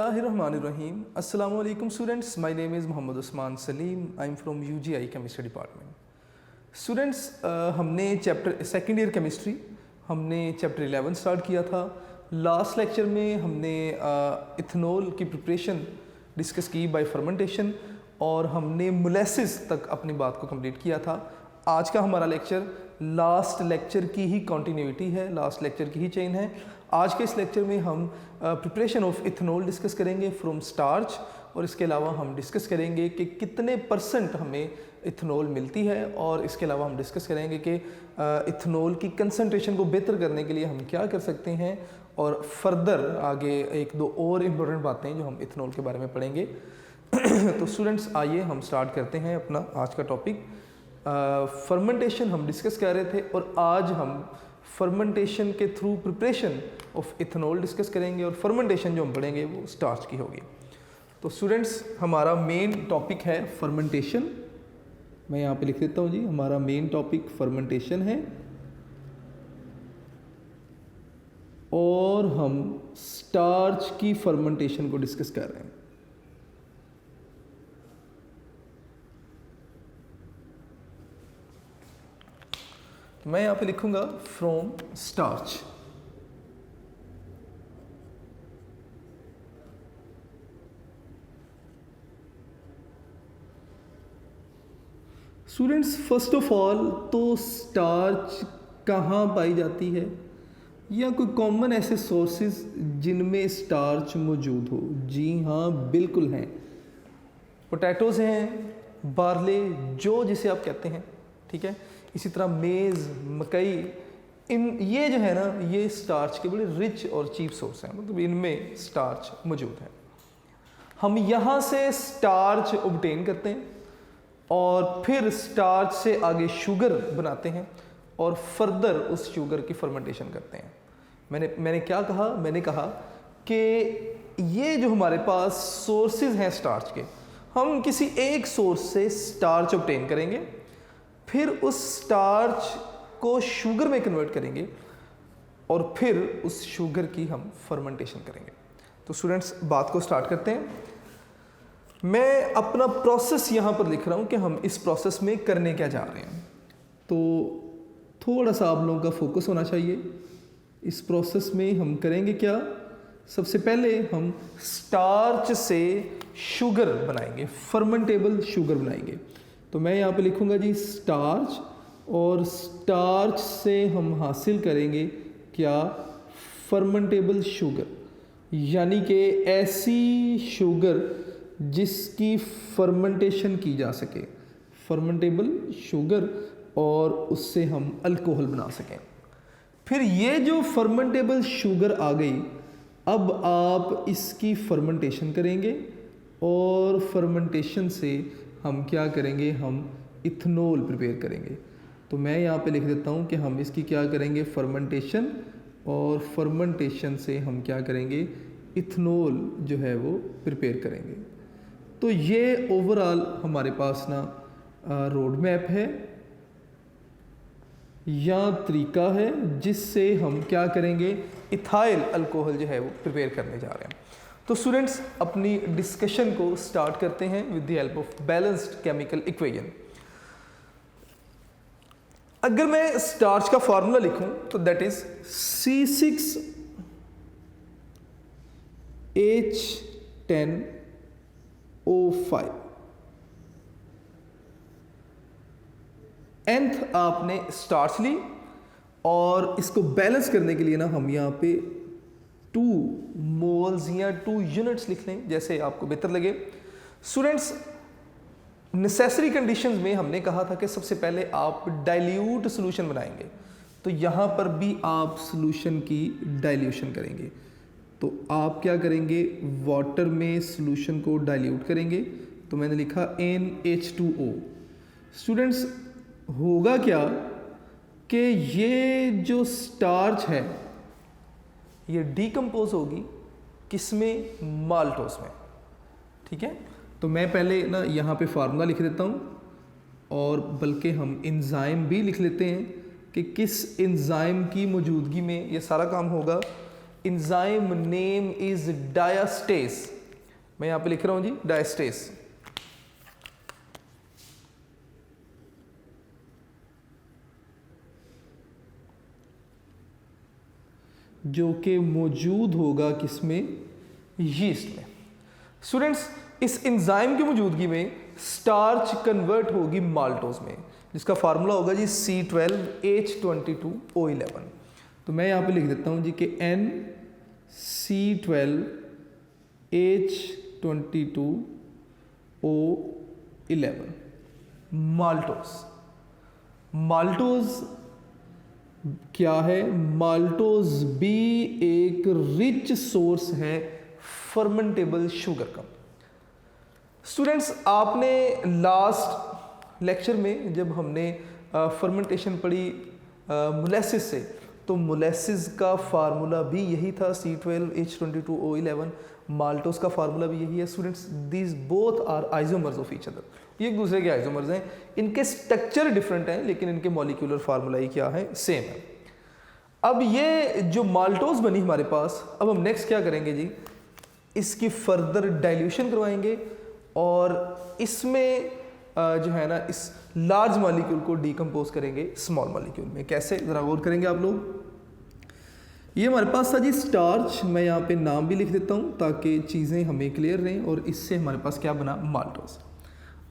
Bismillahirrahmanirrahim. Assalamu alaikum students. My name is Muhammad Usman Salim. I am from UGI Chemistry Department. Students, हमने chapter second year chemistry हमने chapter 11 start किया था. Last lecture में हमने ethanol की preparation discuss की bye fermentation और हमने मोलेसिस तक अपनी बात को कंप्लीट किया था. आज का हमारा लेक्चर लास्ट लेक्चर की ही कंटिन्यूटी है, लास्ट लेक्चर की ही चेन है. आज के इस लेक्चर में हम प्रिपरेशन ऑफ इथेनॉल डिस्कस करेंगे फ्रॉम स्टार्च और इसके अलावा हम डिस्कस करेंगे कि कितने % हमें इथेनॉल मिलती है और इसके अलावा हम डिस्कस करेंगे कि इथेनॉल की कंसंट्रेशन को बेहतर करने के लिए हम क्या कर सकते हैं और फर्दर आगे एक दो और इम्पोर्टेंट बातें जो हम इथेनॉल के बारे में पढ़ेंगे. तो स्टूडेंट्स आइए हम स्टार्ट करते हैं अपना आज का टॉपिक. फर्मेंटेशन हम डिस्कस कर रहे थे और आज हम फर्मेंटेशन के through preparation of ethanol discuss करेंगे और फर्मेंटेशन जो हम पढ़ेंगे वो स्टार्च की होगी. तो स्टूडेंट्स हमारा मेन टॉपिक है फर्मेंटेशन. मैं यहाँ पे लिख देता हूँ जी, हमारा मेन टॉपिक फर्मेंटेशन है और हम स्टार्च की फर्मेंटेशन को डिस्कस कर रहे हैं. मैं यहाँ पे लिखूंगा from starch. Students first of all तो स्टार्च कहाँ पाई जाती है या कोई कॉमन ऐसे सोर्सेज जिनमें स्टार्च मौजूद हो? जी हाँ, बिल्कुल हैं. पोटैटोज़ हैं, बार्ले, जो जिसे आप कहते हैं, ठीक है. इसी तरह मेज़, मकई, ये जो है ना ये स्टार्च के बड़े रिच और चीप सोर्स हैं, मतलब इनमें स्टार्च मौजूद है. हम यहाँ से स्टार्च ऑब्टेन करते हैं और फिर स्टार्च से आगे शुगर बनाते हैं और फर्दर उस शुगर की फर्मेंटेशन करते हैं. मैंने क्या कहा? मैंने कहा कि ये जो हमारे पास सोर्सेज हैं स्टार्च के, हम किसी एक सोर्स से स्टार्च ऑब्टेन करेंगे, फिर उस स्टार्च को शुगर में कन्वर्ट करेंगे और फिर उस शुगर की हम फर्मेंटेशन करेंगे. तो स्टूडेंट्स बात को स्टार्ट करते हैं. मैं अपना प्रोसेस यहाँ पर लिख रहा हूँ कि हम इस प्रोसेस में करने क्या जा रहे हैं. तो थोड़ा सा आप लोगों का फोकस होना चाहिए. इस प्रोसेस में हम करेंगे क्या? सबसे पहले हम स्टार्च से शुगर बनाएंगे, फर्मेंटेबल शुगर बनाएंगे. तो मैं यहाँ पे लिखूँगा जी स्टार्च, और स्टार्च से हम हासिल करेंगे क्या? फर्मेंटेबल शुगर, यानी कि ऐसी शुगर जिसकी फर्मेंटेशन की जा सके, फर्मेंटेबल शुगर, और उससे हम अल्कोहल बना सकें. फिर ये जो फर्मेंटेबल शुगर आ गई, अब आप इसकी फर्मेंटेशन करेंगे और फर्मेंटेशन से हम क्या करेंगे? हम इथेनॉल प्रिपेयर करेंगे. तो मैं यहाँ पे लिख देता हूँ कि हम इसकी क्या करेंगे? फर्मेंटेशन, और फर्मेंटेशन से हम क्या करेंगे? इथेनॉल जो है वो प्रिपेयर करेंगे. तो ये ओवरऑल हमारे पास ना रोड मैप है या तरीका है जिससे हम क्या करेंगे? इथाइल अल्कोहल जो है वो प्रिपेयर करने जा रहे हैं. तो स्टूडेंट्स अपनी डिस्कशन को स्टार्ट करते हैं with the help of balanced chemical equation. अगर मैं स्टार्च का फॉर्मूला लिखूं तो दैट इज C6H10O5. nth आपने स्टार्च ली और इसको बैलेंस करने के लिए ना हम यहाँ पे 2 मोल्स या 2 यूनिट्स लिख लें, जैसे आपको बेहतर लगे. स्टूडेंट्स नेसेसरी कंडीशंस में हमने कहा था कि सबसे पहले आप डाइल्यूट सॉल्यूशन बनाएंगे, तो यहाँ पर भी आप सॉल्यूशन की डाइल्यूशन करेंगे. तो आप क्या करेंगे? वाटर में सॉल्यूशन को डाइल्यूट करेंगे. तो मैंने लिखा NH2O. स्टूडेंट्स होगा क्या कि ये जो स्टार्च है ये डीकम्पोज होगी किसमें? माल्टोस में, ठीक है. तो मैं पहले ना यहाँ पे फार्मूला लिख देता हूँ, और बल्कि हम एंजाइम भी लिख लेते हैं कि किस एंजाइम की मौजूदगी में ये सारा काम होगा. Enzyme name is diastase. मैं यहां पे लिख रहा हूं जी डायस्टेस। जो कि मौजूद होगा किसमें, यीस्ट में। स्टूडेंट्स, इस एंजाइम की मौजूदगी में स्टार्च कन्वर्ट होगी माल्टोज में, जिसका फार्मूला होगा जी C12H22O11। तो मैं यहाँ पे लिख देता हूँ जी कि NC12H22O11 माल्टोज। माल्टोज क्या है? माल्टोज भी एक रिच सोर्स है फर्मेंटेबल शुगर का। स्टूडेंट्स, आपने लास्ट लेक्चर में जब हमने फर्मेंटेशन पढ़ी मोलेसिस से, तो मोलेसिस का फार्मूला भी यही था C12H22O11। माल्टोज का फार्मूला भी यही है। Students, these both are isomers of each other. ये एक दूसरे के आइसोमर्स हैं, इनके स्ट्रक्चर डिफरेंट हैं लेकिन इनके मॉलिक्यूलर फार्मूला ही क्या है, सेम है। अब ये जो माल्टोज बनी हमारे पास, अब हम नेक्स्ट क्या करेंगे जी, इसकी फर्दर डाइल्यूशन करवाएंगे और इसमें जो है ना इस लार्ज मॉलिक्यूल को डीकम्पोज करेंगे स्मॉल मॉलिक्यूल में। कैसे, ज़रा गौर करेंगे आप लोग। ये हमारे पास था जी स्टार्च। मैं यहाँ पे नाम भी लिख देता हूँ ताकि चीज़ें हमें क्लियर रहें, और इससे हमारे पास क्या बना, माल्टोज।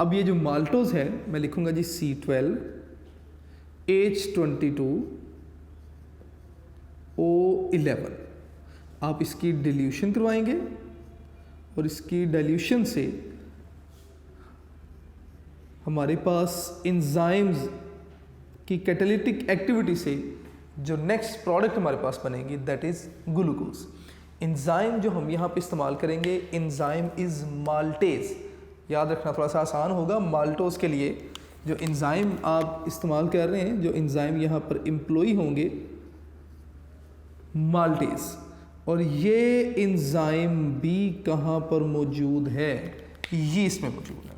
अब ये जो माल्टोज है मैं लिखूँगा जी C12H22O11। आप इसकी डिल्यूशन करवाएंगे और इसकी डाइल्यूशन से हमारे पास एंजाइम्स की कैटालिटिक एक्टिविटी से जो नेक्स्ट प्रोडक्ट हमारे पास बनेगी दैट इज ग्लूकोज। एंजाइम जो हम यहाँ पे इस्तेमाल करेंगे, एंजाइम इज माल्टेज। याद रखना थोड़ा सा आसान होगा माल्टोज के लिए। जो एंजाइम आप इस्तेमाल कर रहे हैं, जो एंजाइम यहाँ पर एम्प्लॉय होंगे, माल्टेज। और ये एंजाइम भी कहाँ पर मौजूद है, यीस्ट में मौजूद है।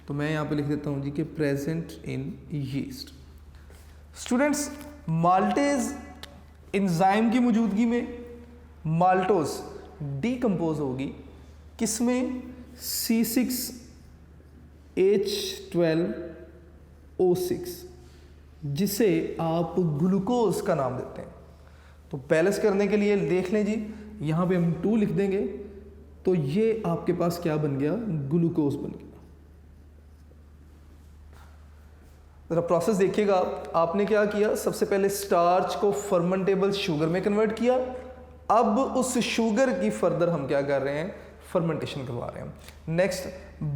तो मैं यहाँ पे लिख देता हूँ जी कि present in yeast. Students, maltase enzyme की मौजूदगी में माल्टोज डीकम्पोज होगी किसमें, C6H12O6, जिसे आप ग्लूकोज का नाम देते हैं। तो बैलेंस करने के लिए देख लें जी, यहाँ पे हम 2 लिख देंगे तो ये आपके पास क्या बन गया, ग्लूकोज बन गया। जरा प्रोसेस देखिएगा, आपने क्या किया, सबसे पहले स्टार्च को फर्मेंटेबल शुगर में कन्वर्ट किया। अब उस शुगर की फर्दर हम क्या कर रहे हैं, फर्मेंटेशन करवा रहे हैं। नेक्स्ट,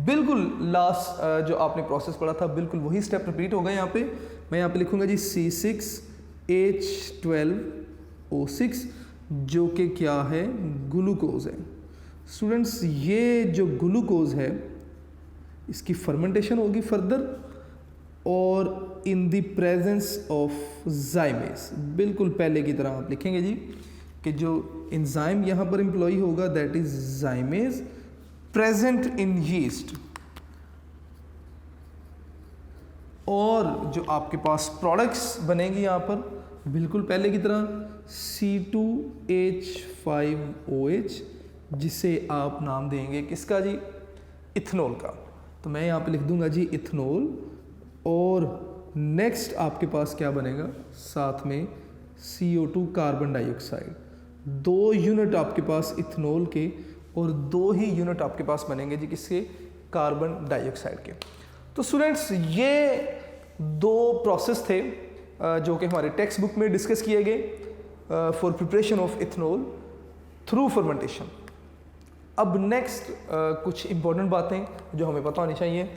बिल्कुल लास्ट जो आपने प्रोसेस पढ़ा था, बिल्कुल वही स्टेप रिपीट होगा यहाँ पे। मैं यहाँ पे लिखूंगा जी C6H12O6, जो कि क्या है, ग्लूकोज है। स्टूडेंट्स, ये जो ग्लूकोज है इसकी फर्मेंटेशन होगी फर्दर, और इन द प्रेजेंस ऑफ जाइमेज। बिल्कुल पहले की तरह आप लिखेंगे जी कि जो एंजाइम यहाँ पर एम्प्लॉय होगा that is जाइमेज present in yeast, और जो आपके पास प्रोडक्ट्स बनेंगी यहाँ पर बिल्कुल पहले की तरह C2H5OH, जिसे आप नाम देंगे किसका जी, इथेनॉल का। तो मैं यहाँ पे लिख दूंगा जी इथेनॉल, और नेक्स्ट आपके पास क्या बनेगा, साथ में CO2 कार्बन डाइऑक्साइड। 2 यूनिट आपके पास इथेनॉल के और 2 ही यूनिट आपके पास बनेंगे जी किसके, कार्बन डाइऑक्साइड के। तो स्टूडेंट्स, ये 2 प्रोसेस थे जो कि हमारे टेक्स्ट बुक में डिस्कस किए गए for preparation of ethanol through fermentation. अब नेक्स्ट कुछ इंपॉर्टेंट बातें जो हमें पता होनी चाहिए।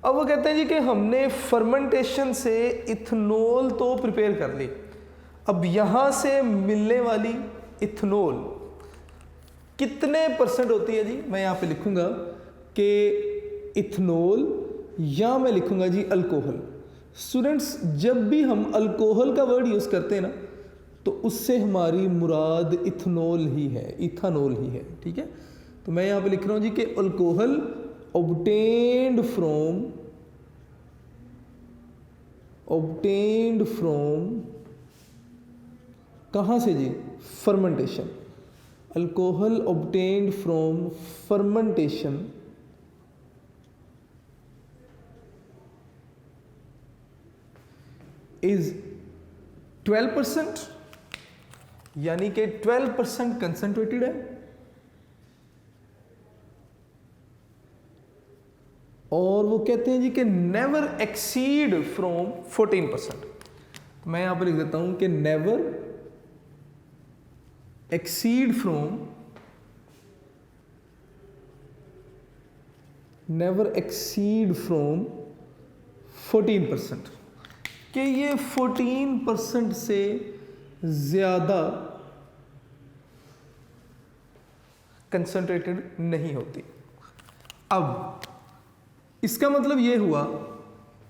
अब वो कहते हैं जी कि हमने फर्मेंटेशन से इथेनॉल तो प्रिपेयर कर ली, अब यहाँ से मिलने वाली इथेनॉल कितने % होती है जी, मैं यहाँ पे लिखूँगा कि इथेनॉल, या मैं लिखूँगा जी अल्कोहल। स्टूडेंट्स, जब भी हम अल्कोहल का वर्ड यूज़ करते हैं ना, तो उससे हमारी मुराद इथेनॉल ही है, इथानॉल ही है, ठीक है। तो मैं यहाँ पे लिख रहा हूँ जी कि अल्कोहल obtained from कहाँ से जी, fermentation. Alcohol obtained from fermentation is 12%, यानी कि 12% कंसनट्रेटेड है, और वो कहते हैं जी कि नेवर एक्सीड फ्रॉम 14%। मैं यहां पर लिख देता हूं कि नेवर एक्सीड फ्रॉम 14%, कि ये 14% से ज़्यादा कंसंट्रेटेड नहीं होती। अब इसका मतलब ये हुआ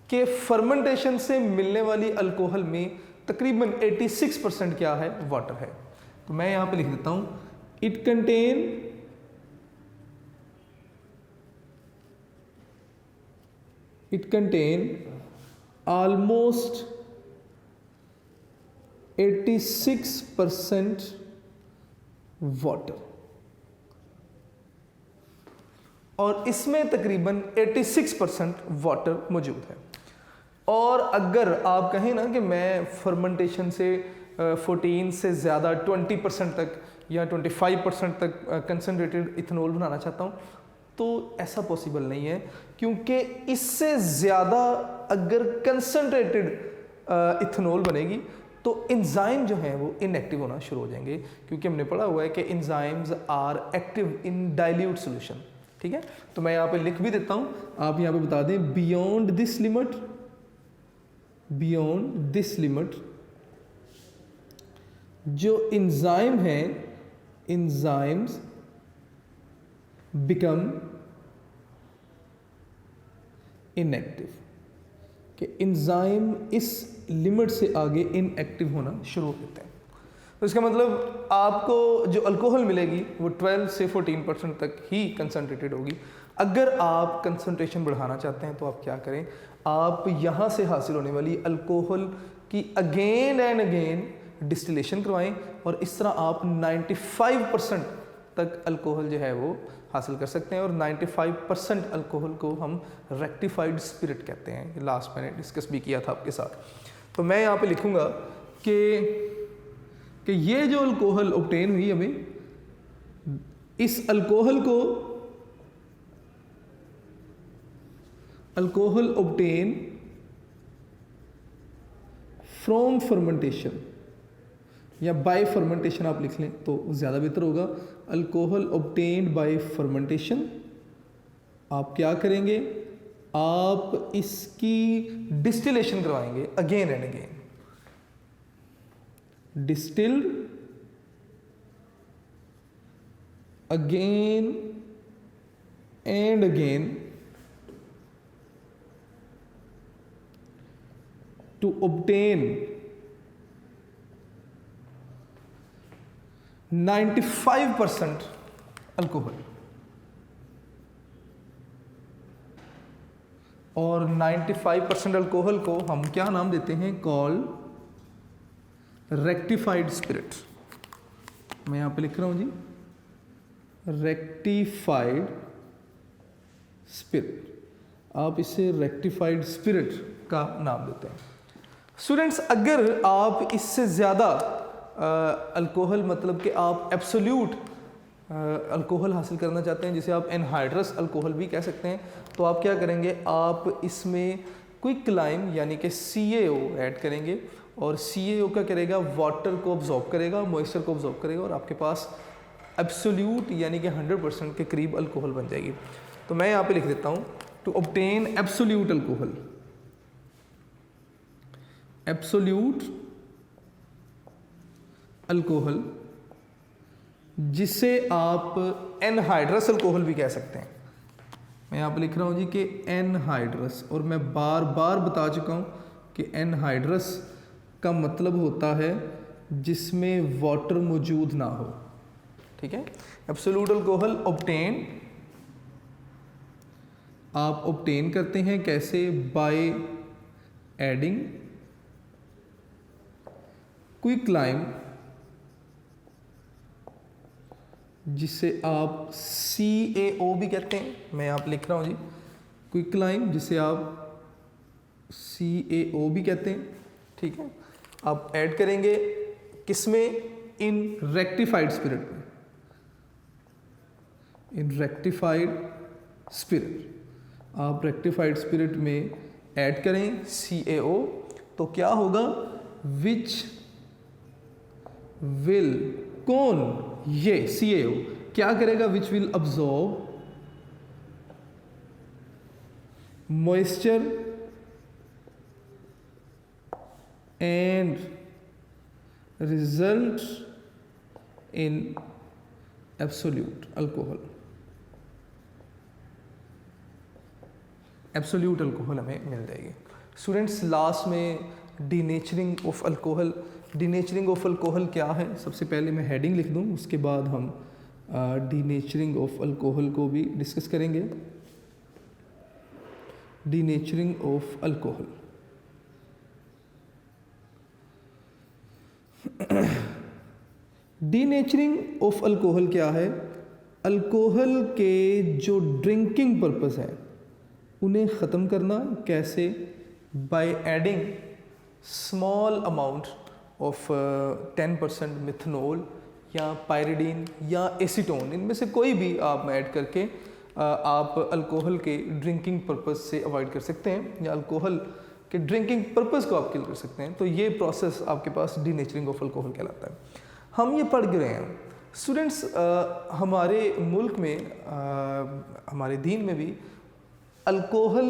कि फर्मेंटेशन से मिलने वाली अल्कोहल में तकरीबन 86% क्या है, वाटर है। तो मैं यहां पे लिख देता हूं इट कंटेन almost 86% वाटर, और इसमें तकरीबन 86% वाटर मौजूद है। और अगर आप कहें ना कि मैं फर्मेंटेशन से 14 से ज़्यादा 20% तक या 25% तक कंसनट्रेटेड इथेनॉल बनाना चाहता हूँ, तो ऐसा पॉसिबल नहीं है, क्योंकि इससे ज़्यादा अगर कंसनट्रेटेड इथेनॉल बनेगी तो एंजाइम जो हैं वो इनएक्टिव होना शुरू हो जाएंगे, क्योंकि हमने पढ़ा हुआ है कि enzymes are active in dilute solution. ठीक है, तो मैं यहाँ पे लिख भी देता हूँ, आप यहाँ पे बता दें बियॉन्ड दिस लिमिट जो एंजाइम है, एंजाइम्स बिकम इनएक्टिव, कि एंजाइम इस लिमिट से आगे इनएक्टिव होना शुरू हो देते हैं। तो इसका मतलब आपको जो अल्कोहल मिलेगी वो 12 से 14% तक ही कंसनट्रेटेड होगी। अगर आप कंसंट्रेशन बढ़ाना चाहते हैं तो आप क्या करें, आप यहाँ से हासिल होने वाली अल्कोहल की अगेन एंड अगेन डिस्टिलेशन करवाएं, और इस तरह आप 95% तक अल्कोहल जो है वो हासिल कर सकते हैं। और 95% अल्कोहल को हम रेक्टिफाइड स्पिरिट कहते हैं, लास्ट मैंने डिस्कस भी किया था आपके साथ। तो मैं यहाँ पे लिखूँगा कि ये जो अल्कोहल ऑब्टेन हुई हमें, इस अल्कोहल ऑब्टेन फ्रॉम फर्मेंटेशन या बाय फर्मेंटेशन आप लिख लें तो ज़्यादा बेहतर होगा। अल्कोहल ऑब्टेन्ड बाय फर्मेंटेशन, आप क्या करेंगे, आप इसकी डिस्टिलेशन करवाएंगे again and again, distilled again and again to obtain 95% alcohol. और 95% अल्कोहल को हम क्या नाम देते हैं, कॉल रेक्टिफाइड स्पिरिट। मैं यहां पे लिख रहा हूं जी, रेक्टिफाइड स्पिरिट, आप इसे रेक्टिफाइड स्पिरिट का नाम देते हैं। स्टूडेंट्स, अगर आप इससे ज़्यादा अल्कोहल, मतलब कि आप एब्सोल्यूट अल्कोहल हासिल करना चाहते हैं, जिसे आप एनहाइड्रस अल्कोहल भी कह सकते हैं, तो आप क्या करेंगे, आप इसमें क्विकलाइम यानी कि CaO ऐड करेंगे, और CaO क्या करेगा, वाटर को ऑब्जॉर्ब करेगा, मॉइस्चर को ऑब्जॉर्ब करेगा, और आपके पास एब्सोल्यूट यानी कि 100% के करीब अल्कोहल बन जाएगी। तो मैं यहाँ पे लिख देता हूँ to obtain absolute alcohol, absolute alcohol, जिसे आप एनहाइड्रस अल्कोहल भी कह सकते हैं। मैं यहाँ पे लिख रहा हूँ जी कि एनहाइड्रस, और मैं बार बार बता चुका हूँ कि एनहाइड्रस का मतलब होता है जिसमें वाटर मौजूद ना हो। ठीक है, एब्सोल्यूट अल्कोहल ऑब्टेन, आप ऑब्टेन करते हैं कैसे, बाय एडिंग क्विकलाइम जिसे आप CaO भी कहते हैं, मैं यहाँ पे लिख रहा हूँ जी, क्विकलाइम जिसे आप CaO भी कहते हैं, ठीक है। आप ऐड करेंगे किसमें, इन रेक्टिफाइड स्पिरिट में, इन रेक्टिफाइड स्पिरिट आप रेक्टिफाइड स्पिरिट में ऐड करें CaO, तो क्या होगा, विच विल, कौन, ये CaO क्या करेगा, which will absorb moisture and result in absolute alcohol. Absolute alcohol हमें मिल जाएगी। स्टूडेंट्स लास्ट में denaturing of alcohol, denaturing of alcohol क्या है, सबसे पहले मैं हेडिंग लिख दूं, उसके बाद हम डीनेचरिंग ऑफ अल्कोहल को भी डिस्कस करेंगे। Denaturing of alcohol, denaturing of alcohol क्या है, अल्कोहल के जो ड्रिंकिंग पर्पस है उन्हें ख़त्म करना। कैसे, by adding small amount of 10% methanol या पायरिडीन या एसीटोन, इनमें से कोई भी आप ऐड करके आप अल्कोहल के ड्रिंकिंग पर्पस से अवॉइड कर सकते हैं, या अल्कोहल के ड्रिंकिंग पर्पस को आप किल कर सकते हैं। तो ये प्रोसेस आपके पास डीनेचरिंग ऑफ अल्कोहल कहलाता है। हम ये पढ़ गए हैं स्टूडेंट्स, हमारे मुल्क में हमारे दीन में भी अल्कोहल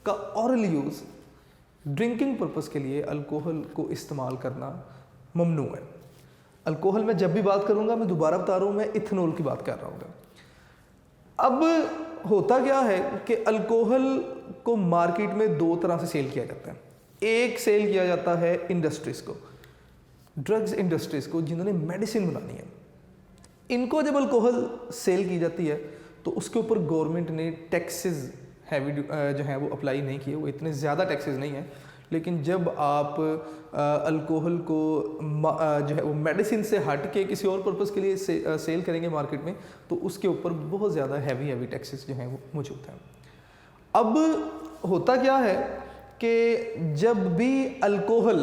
का ऑरल यूज़ ड्रिंकिंग पर्पस के लिए अल्कोहल को इस्तेमाल करना ममनू है। अल्कोहल में जब भी बात करूंगा, मैं दोबारा बता रहा हूँ, मैं इथेनॉल की बात कर रहा हूँ। अब होता क्या है कि अल्कोहल को मार्केट में दो तरह से सेल किया जाता है। एक सेल किया जाता है इंडस्ट्रीज को, ड्रग्स इंडस्ट्रीज को, जिन्होंने मेडिसिन बनानी है। इनको जब अल्कोहल सेल की जाती है तो उसके ऊपर गवर्नमेंट ने टैक्सेस हैवी जो है वो अप्लाई नहीं किए, वो इतने ज़्यादा टैक्सेस नहीं है। लेकिन जब आप अल्कोहल को जो है वो मेडिसिन से हट के किसी और पर्पस के लिए सेल करेंगे मार्केट में, तो उसके ऊपर बहुत ज़्यादा हैवी टैक्सेस जो हैं वो मौजूद हैं। अब होता क्या है कि जब भी अल्कोहल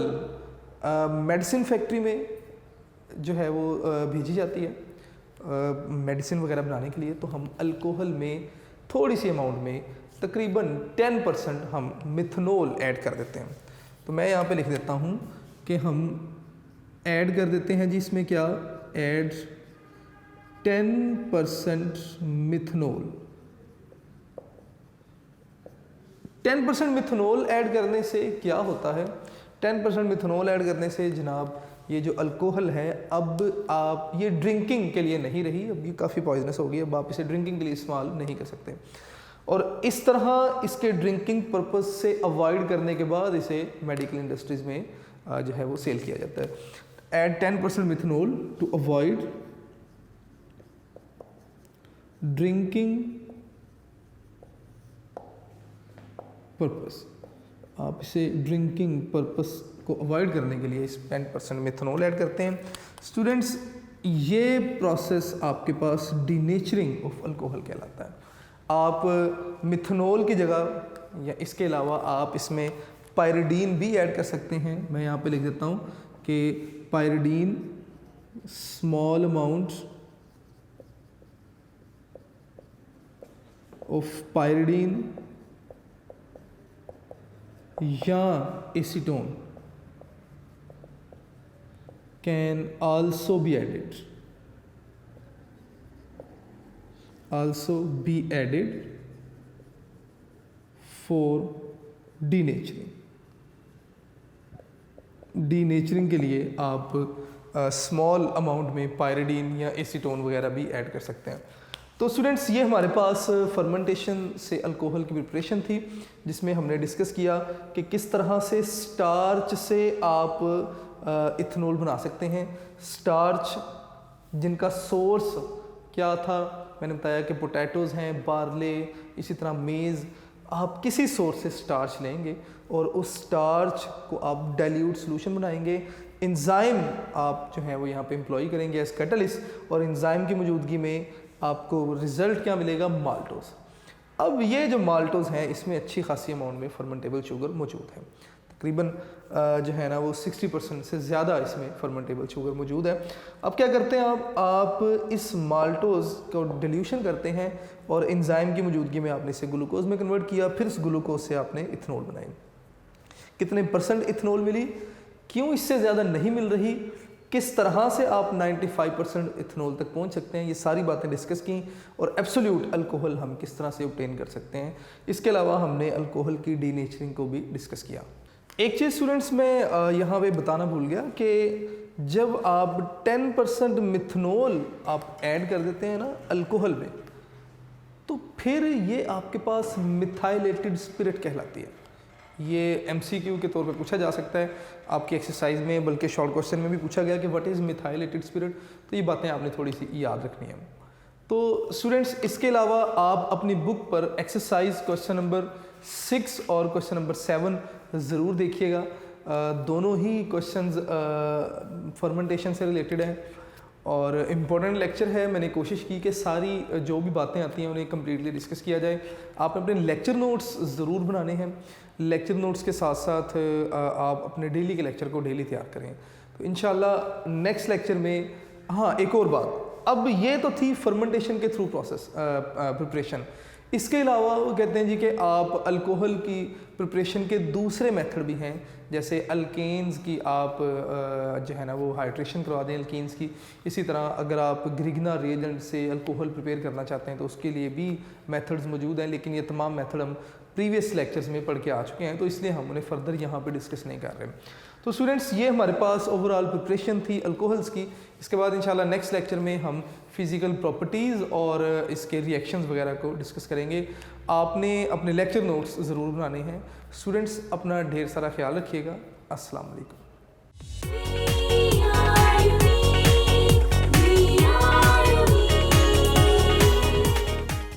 मेडिसिन फैक्ट्री में जो है वो भेजी जाती है मेडिसिन वगैरह बनाने के लिए, तो हम अल्कोहल में थोड़ी सी अमाउंट में तकरीबन 10% हम मिथनॉल ऐड कर देते हैं। तो मैं यहाँ पे लिख देता हूँ कि हम ऐड कर देते हैं जी, इसमें क्या, ऐड 10% मिथनॉल। 10% मिथनॉल ऐड करने से क्या होता है, 10% मिथनॉल ऐड करने से जनाब ये जो अल्कोहल है, अब आप ये ड्रिंकिंग के लिए नहीं रही, अब ये काफ़ी पॉइजनस होगी, अब आप इसे ड्रिंकिंग के लिए इस्तेमाल नहीं कर सकते। और इस तरह इसके ड्रिंकिंग पर्पस से अवॉइड करने के बाद इसे मेडिकल इंडस्ट्रीज़ में जो है वो सेल किया जाता है। Add 10% methanol to avoid drinking purpose. आप इसे ड्रिंकिंग पर्पस को अवॉइड करने के लिए इस 10% मिथनॉल ऐड करते हैं। स्टूडेंट्स, ये प्रोसेस आपके पास डीनेचरिंग ऑफ अल्कोहल कहलाता है। आप मिथनॉल की जगह या इसके अलावा आप इसमें पायरिडीन भी ऐड कर सकते हैं। मैं यहाँ पे लिख देता हूँ कि pyridine small amount of pyridine या acetone can also be added for denaturing। Denaturing के लिए आप स्मॉल अमाउंट में पायरिडीन या एसीटोन वगैरह भी ऐड कर सकते हैं। तो स्टूडेंट्स, ये हमारे पास फर्मेंटेशन से अल्कोहल की प्रिपरेशन थी, जिसमें हमने डिस्कस किया कि किस तरह से स्टार्च से आप इथेनॉल बना सकते हैं। स्टार्च जिनका सोर्स क्या था, मैंने बताया कि पोटैटोज़ हैं, बार्ले, इसी तरह मेज़। आप किसी सोर्स से स्टार्च लेंगे और उस स्टार्च को आप डाइल्यूट सॉल्यूशन बनाएंगे। एंजाइम आप जो है वो यहाँ पे एम्प्लॉय करेंगे एज कैटलिस्ट, और एंजाइम की मौजूदगी में आपको रिजल्ट क्या मिलेगा, माल्टोज। अब ये जो माल्टोज हैं इसमें अच्छी खासी अमाउंट में फर्मेंटेबल शुगर मौजूद है, तकरीबन जो है ना वो 60% से ज़्यादा इसमें फर्मेंटेबल शुगर मौजूद है। अब क्या करते हैं आप इस माल्टोज को डिल्यूशन करते हैं और एंजाइम की मौजूदगी में आपने इसे ग्लूकोज में कन्वर्ट किया, फिर इस ग्लूकोज से आपने इथेनॉल बनाई। कितने % इथेनॉल मिली, क्यों इससे ज़्यादा नहीं मिल रही, किस तरह से आप 95% इथेनॉल तक पहुंच सकते हैं, ये सारी बातें डिस्कस की। और एब्सोल्यूट अल्कोहल हम किस तरह से ऑब्टेन कर सकते हैं। इसके अलावा हमने अल्कोहल की डीनेचरिंग को भी डिस्कस किया। एक चीज़ स्टूडेंट्स मैं यहाँ पे बताना भूल गया कि जब आप 10% मिथनॉल आप ऐड कर देते हैं ना अल्कोहल में, तो फिर ये आपके पास मिथाइलेटेड स्पिरिट कहलाती है। ये MCQ के तौर पे पूछा जा सकता है आपकी एक्सरसाइज में, बल्कि शॉर्ट क्वेश्चन में भी पूछा गया कि व्हाट इज़ मिथाइलेटेड स्पिरिट। तो ये बातें आपने थोड़ी सी याद रखनी है। तो स्टूडेंट्स इसके अलावा आप अपनी बुक पर एक्सरसाइज क्वेश्चन नंबर 6 और क्वेश्चन नंबर 7 ज़रूर देखिएगा। दोनों ही क्वेश्चंस फर्मेंटेशन से रिलेटेड हैं और इम्पोर्टेंट लेक्चर है। मैंने कोशिश की कि सारी जो भी बातें आती हैं उन्हें कम्प्लीटली डिस्कस किया जाए। आपने अपने लेक्चर नोट्स ज़रूर बनाने हैं। लेक्चर नोट्स के साथ साथ आप अपने डेली के लेक्चर को डेली तैयार करें। तो इंशाल्लाह नेक्स्ट लेक्चर में, हाँ एक और बात, अब ये तो थी फर्मेंटेशन के थ्रू प्रोसेस प्रिपरेशन। इसके अलावा वो कहते हैं जी कि आप अल्कोहल की प्रिपरेशन के दूसरे मेथड भी हैं, जैसे अल्केन्स की आप जो है ना वो हाइड्रेशन करवा दें अल्केन्स की। इसी तरह अगर आप ग्रिग्ना रिएजेंट से अल्कोहल प्रिपेयर करना चाहते हैं तो उसके लिए भी मेथड्स मौजूद हैं, लेकिन ये तमाम मेथड हम प्रीवियस लेक्चर्स में पढ़ के आ चुके हैं, तो इसलिए हम उन्हें फर्दर यहाँ पे डिस्कस नहीं कर रहे। तो स्टूडेंट्स ये हमारे पास ओवरऑल प्रिपरेशन थी अल्कोहल्स की। इसके बाद इंशाल्लाह नेक्स्ट लेक्चर में हम फिज़िकल प्रॉपर्टीज़ और इसके रिएक्शंस वगैरह को डिस्कस करेंगे। आपने अपने लेक्चर नोट्स ज़रूर बनाने हैं। स्टूडेंट्स अपना ढेर सारा ख्याल रखिएगा। अस्सलाम वालेकुम।